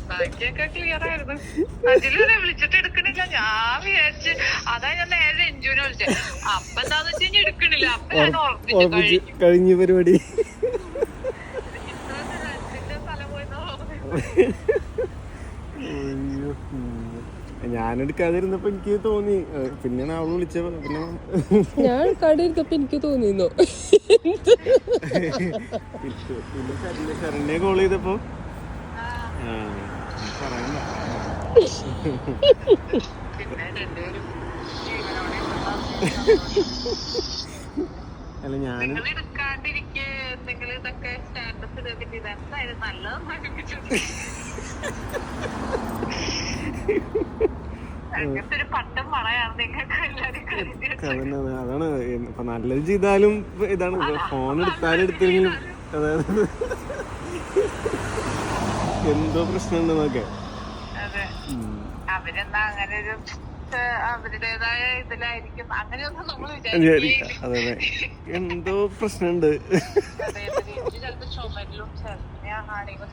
ബാക്കിയൊക്കെ ക്ലിയർ ആയിരുന്നു. അതിലൂടെ വിളിച്ചിട്ട് എടുക്കണില്ല. ഞാൻ വിചാരിച്ച് അതാ ഞാൻ നേരെ രഞ്ജുവിനെ വിളിച്ചേ. അപ്പൊ എന്താന്ന് വെച്ച് കഴിഞ്ഞാൽ എടുക്കണില്ല. അപ്പൊ ഞാൻ ഉറപ്പിച്ചു കഴിഞ്ഞ പരിപാടി. സ്ഥലം പോയി. ഞാനെടുക്കാതിരുന്നപ്പോ എനിക്ക് തോന്നി, പിന്നെയാണ് അവള് വിളിച്ചപ്പോ പിന്നെ ഞാൻ എടുക്കാതിരുന്നപ്പോ എനിക്ക് തോന്നിന്നോ. പിന്നെ ശരണ്യെ കോൾ ചെയ്തപ്പോ പറയണ്ട. അല്ല ഞാനും എടുക്കാണ്ടിരിക്കെ എന്തെങ്കിലും ഇതൊക്കെ സ്റ്റാറ്റസ് ഇടത്തിട്ട് ഇതെന്തായാലും നല്ലതെന്നാണ്. അങ്ങനത്തെ ഒരു പട്ടം മണയാണ് നിങ്ങൾക്ക് എല്ലാവരും. അതാണ് ഇപ്പൊ നല്ലത് ചെയ്താലും ഇതാണ്, ഫോൺ എടുത്താലും എടുത്തെങ്കിലും അതായത് എന്തോ പ്രശ്നമുണ്ടെന്നൊക്കെ. അതെ, അവരെന്താ അങ്ങനെ ഒരു അവരുടേതായ ഇതിലായിരിക്കും. അങ്ങനെയൊന്നും നമ്മൾ വിചാരിക്കും. അതെ എന്തോ പ്രശ്നമുണ്ട്. ചിലപ്പോ ചുമരിലും ചെറിയ ആണെങ്കിൽ